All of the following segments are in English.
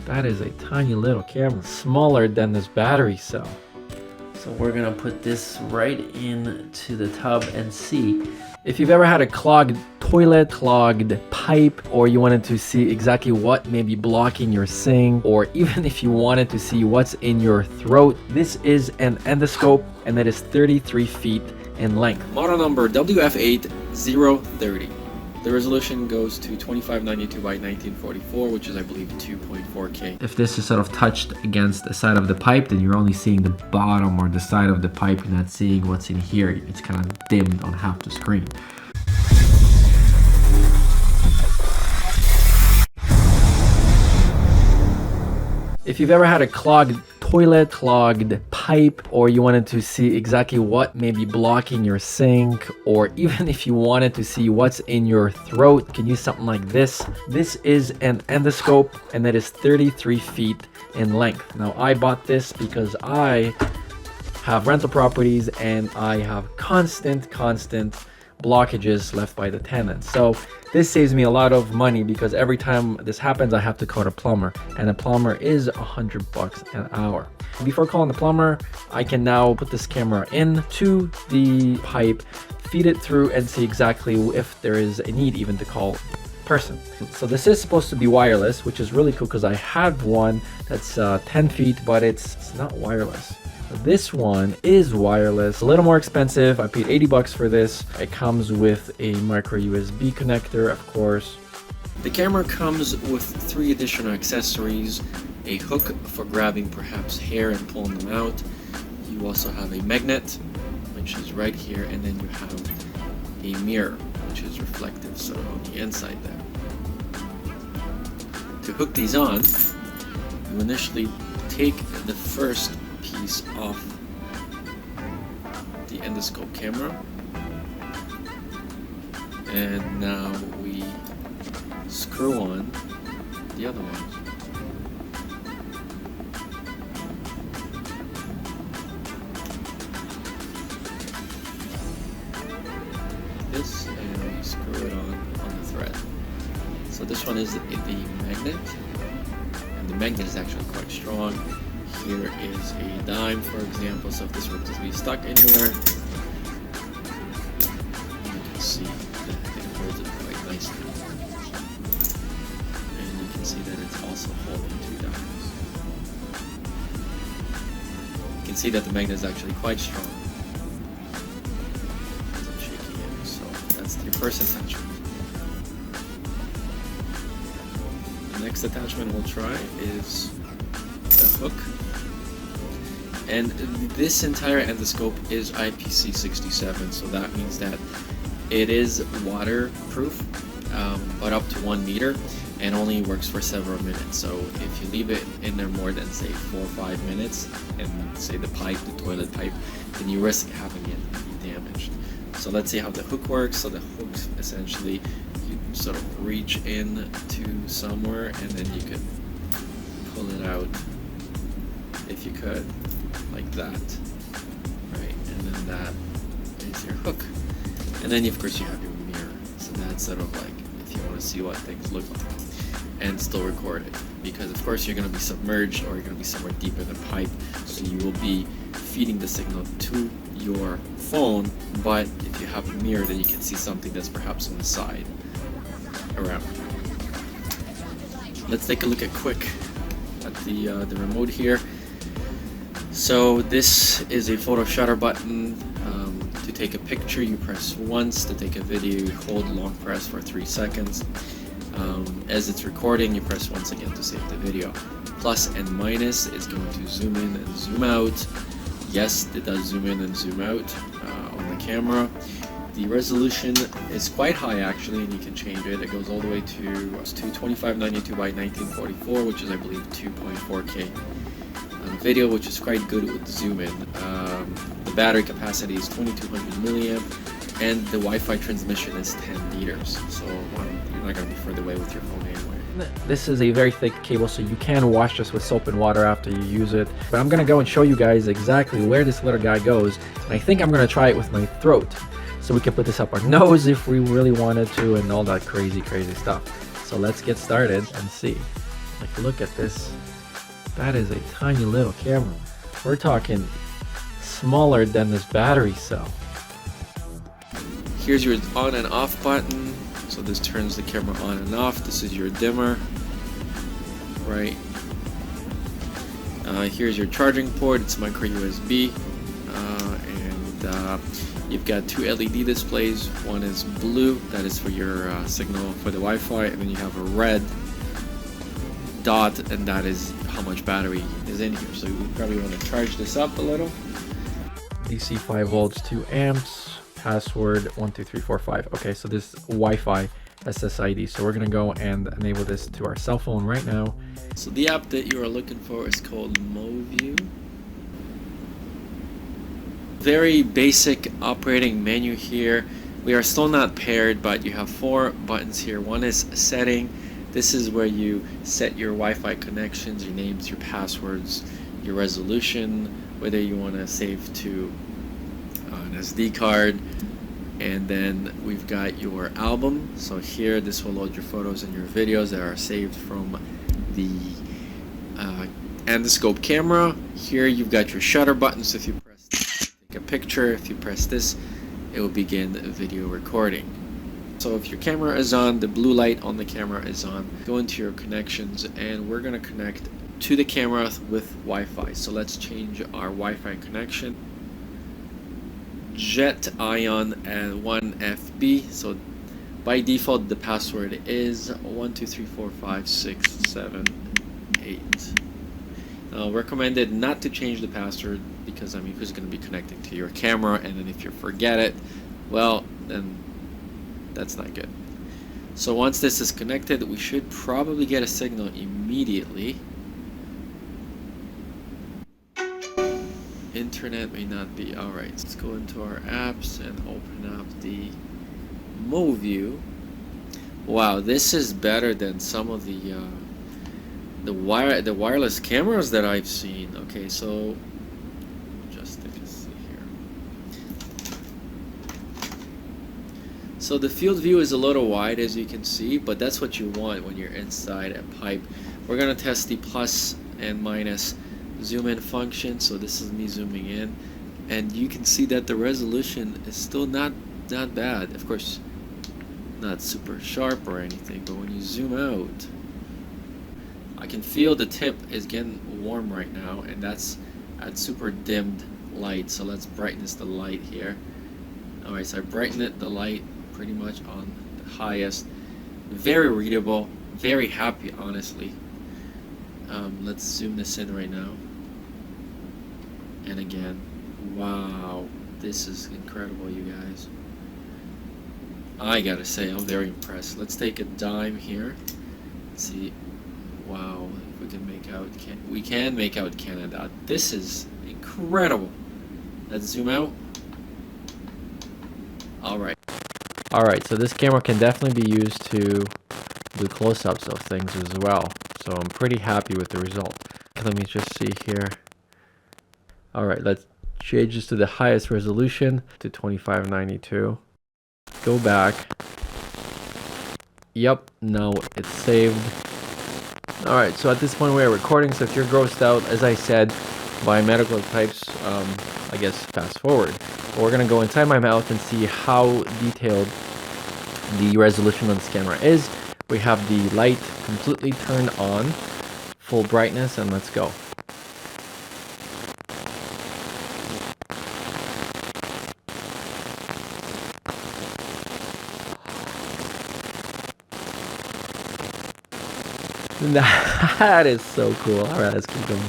That is a tiny little camera, smaller than this battery cell. So we're gonna put this right into the tub and see. If you've ever had a clogged toilet, clogged pipe, or you wanted to see exactly what may be blocking your sink, or even if you wanted to see what's in your throat, this is an endoscope, and that is 33 feet in length. Model number WF8030. The resolution goes to 2592 by 1944, which is, I believe, 2.4K. If this is sort of touched against the side of the pipe, then you're only seeing the bottom or the side of the pipe. You're not seeing what's in here. It's kind of dimmed on half the screen. If you've ever had a clogged toilet, clogged pipe, or you wanted to see exactly what may be blocking your sink, or even if you wanted to see what's in your throat, can use something like this. This is an endoscope, and that is 33 feet in length. Now, I bought this because I have rental properties and I have constant blockages left by the tenants. So this saves me a lot of money because every time this happens, I have to call a plumber, and a plumber is $100 an hour. Before calling the plumber, I can now put this camera into the pipe, feed it through, and see exactly if there is a need even to call person. So this is supposed to be wireless, which is really cool because I have one that's 10 feet, but it's not wireless. This one is wireless, a little more expensive. I paid $80 for this. It comes with a micro USB connector, of course. The camera comes with 3 additional accessories: a hook for grabbing perhaps hair and pulling them out. You also have a magnet, which is right here, and then you have a mirror, which is reflective, so on the inside there. To hook these on, you initially take the first piece off the endoscope camera, and now we screw on the other one. This, and we screw it on the thread. So this one is the magnet, and the magnet is actually quite strong. Here is a dime, for example, so if this were to be stuck in there, you can see that it holds it quite nicely. And you can see that it's also holding 2 dimes. You can see that the magnet is actually quite strong. As I'm shaking it, so that's the first attachment. The next attachment we'll try is the hook. And this entire endoscope is IPC67, so that means that it is waterproof, but up to 1 meter, and only works for several minutes. So if you leave it in there more than, say, 4 or 5 minutes, and say the toilet pipe, then you risk having it damaged. So let's see how the hook works. So the hook, essentially, you sort of reach in to somewhere, and then you could pull it out if you could, like that, right? And then that is your hook. And then of course you have your mirror. So that's sort of like if you want to see what things look like and still record it. Because of course you're going to be submerged, or you're going to be somewhere deep in the pipe, so you will be feeding the signal to your phone. But if you have a mirror, then you can see something that's perhaps on the side around. Let's take a look at quick at the remote here. So this is a photo shutter button. To take a picture, you press once. To take a video, you hold long press for 3 seconds. As it's recording, you press once again to save the video. Plus and minus is going to zoom in and zoom out. Yes, it does zoom in and zoom out on the camera. The resolution is quite high actually, and you can change it. It goes all the way to 2592 by 1944, which is, I believe, 2.4K. Video, which is quite good with zoom in. The battery capacity is 2200 milliamp, and the Wi-Fi transmission is 10 meters. So you're not going to be further away with your phone anyway. This is a very thick cable, so you can wash this with soap and water after you use it. But I'm going to go and show you guys exactly where this little guy goes, and I think I'm going to try it with my throat. So we can put this up our nose if we really wanted to, and all that crazy stuff. So let's get started and see. Like, look at this. That is a tiny little camera. We're talking smaller than this battery cell. Here's your on and off button. So this turns the camera on and off. This is your dimmer, right? Here's your charging port. It's micro USB, and you've got two LED displays. One is blue, that is for your signal for the Wi-Fi, and then you have a red dot, and that is how much battery is in here. So you probably want to charge this up a little. DC 5 volts, 2 amps. Password 12345. Okay, so this Wi-Fi SSID. So we're gonna go and enable this to our cell phone right now. So the app that you are looking for is called MoView. Very basic operating menu here. We are still not paired, but you have 4 buttons here. One is setting. This is where you set your Wi-Fi connections, your names, your passwords, your resolution, whether you want to save to an SD card. And then we've got your album. So here, this will load your photos and your videos that are saved from the Endoscope camera. Here you've got your shutter button. So if you press this, take a picture. If you press this, it will begin video recording. So if your camera is on, the blue light on the camera is on. Go into your connections, and we're going to connect to the camera with Wi-Fi. So let's change our Wi-Fi connection. Jet Ion and 1FB. So by default the password is 1234567 recommended not to change the password, because I mean, who's going to be connecting to your camera, and then if you forget it, well, then that's not good. So once this is connected, we should probably get a signal immediately. Internet may not be. Alright, let's go into our apps and open up the MoView. Wow, this is better than some of the wireless cameras that I've seen. Okay, so just take a see here. So the field view is a little wide, as you can see, but that's what you want when you're inside a pipe. We're gonna test the plus and minus zoom in function. So this is me zooming in, and you can see that the resolution is still not bad. Of course, not super sharp or anything, but when you zoom out, I can feel the tip is getting warm right now, and that's at super dimmed light. So let's brightness the light here. Alright, so I brighten it, the light pretty much on the highest. Very readable, very happy, honestly. Let's zoom this in right now. And again, wow, this is incredible, you guys. I gotta say, I'm very impressed. Let's take a dime here. Let's see. Wow, if we can make out, we can make out Canada. This is incredible. Let's zoom out. Alright. Alright, so this camera can definitely be used to do close-ups of things as well. So I'm pretty happy with the result. Let me just see here. Alright, let's change this to the highest resolution to 2592. Go back. Yep, now it's saved. Alright, so at this point we are recording, so if you're grossed out, as I said, by medical types, I guess fast forward. But we're going to go inside my mouth and see how detailed the resolution on this camera is. We have the light completely turned on, full brightness, and let's go. That is so cool. Alright, let's keep going.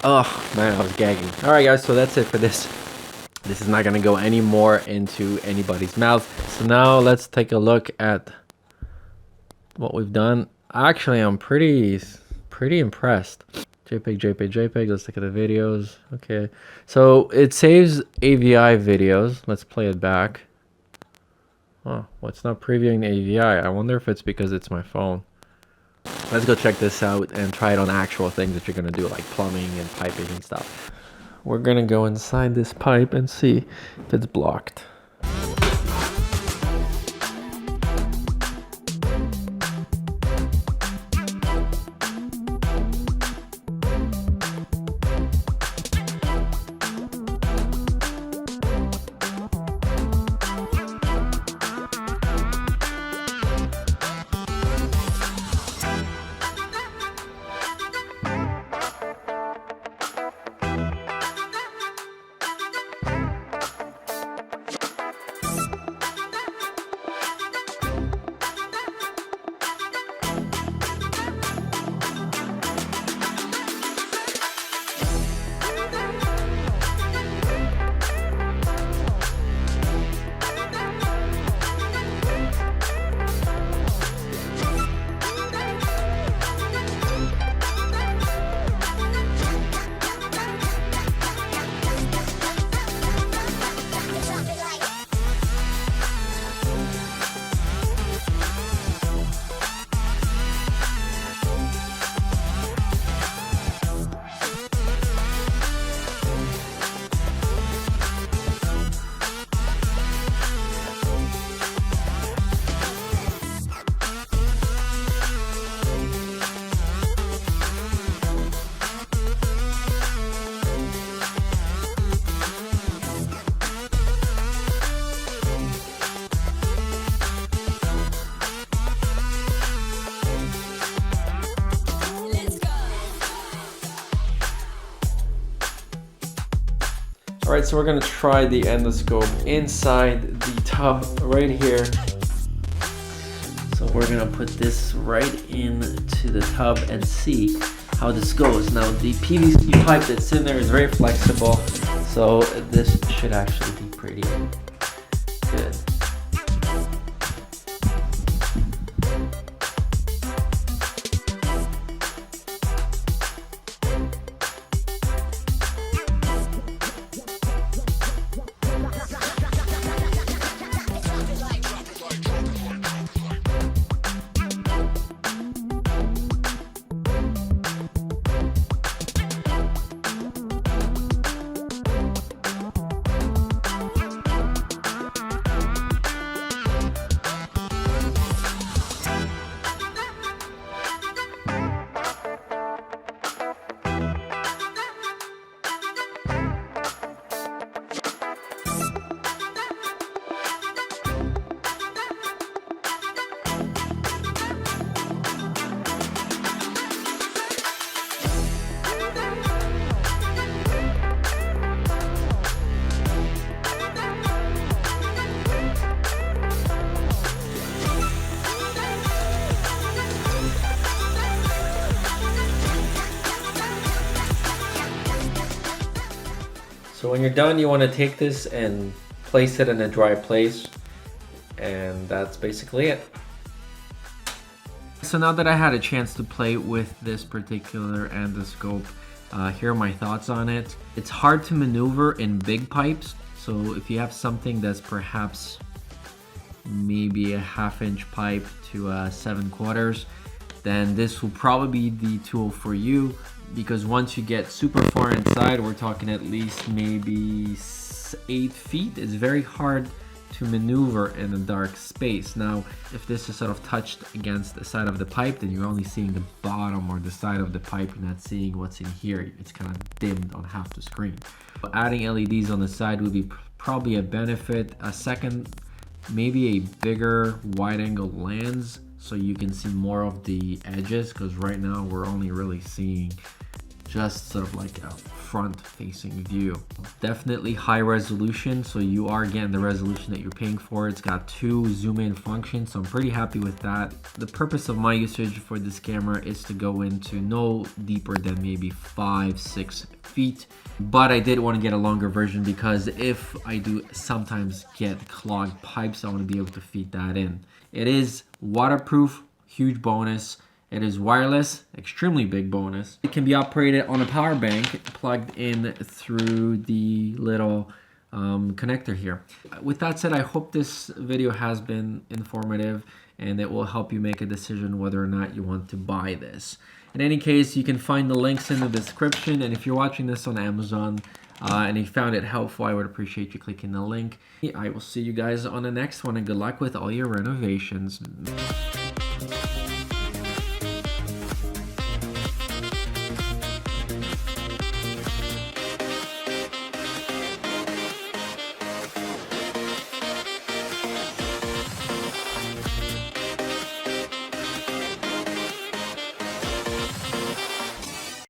Oh man, I was gagging. Alright guys, so that's it for this. This is not going to go any more into anybody's mouth. So now let's take a look at what we've done. Actually, I'm pretty impressed. JPEG, JPEG, JPEG. Let's look at the videos. Okay, so it saves AVI videos. Let's play it back. Oh, well, it's not previewing the AVI. I wonder if it's because it's my phone. Let's go check this out and try it on actual things that you're gonna do, like plumbing and piping and stuff. We're gonna go inside this pipe and see if it's blocked. All right, so we're gonna try the endoscope inside the tub right here. So we're gonna put this right into the tub and see how this goes. Now the PVC pipe that's in there is very flexible, so this should actually be pretty good. So when you're done, you want to take this and place it in a dry place, and that's basically it. So now that I had a chance to play with this particular endoscope, here are my thoughts on it. It's hard to maneuver in big pipes, so if you have something that's perhaps maybe a 1/2 inch pipe to 7/4, then this will probably be the tool for you, because once you get super far inside, we're talking at least maybe 8 feet, it's very hard to maneuver in a dark space. Now, if this is sort of touched against the side of the pipe, then you're only seeing the bottom or the side of the pipe, you're not seeing what's in here. It's kind of dimmed on half the screen. But adding LEDs on the side would be probably a benefit. A second, maybe a bigger wide angle lens so you can see more of the edges, because right now we're only really seeing just sort of like a front facing view. Definitely high resolution, so you are getting the resolution that you're paying for. It's got 2 zoom in functions, so I'm pretty happy with that. The purpose of my usage for this camera is to go into no deeper than maybe 5-6 feet, but I did want to get a longer version because if I do sometimes get clogged pipes, I want to be able to feed that in. It is waterproof, huge bonus. It is wireless, extremely big bonus. It can be operated on a power bank plugged in through the little connector here. With that said, I hope this video has been informative and it will help you make a decision whether or not you want to buy this. In any case, you can find the links in the description, and if you're watching this on Amazon and you found it helpful, I would appreciate you clicking the link. I will see you guys on the next one, and good luck with all your renovations.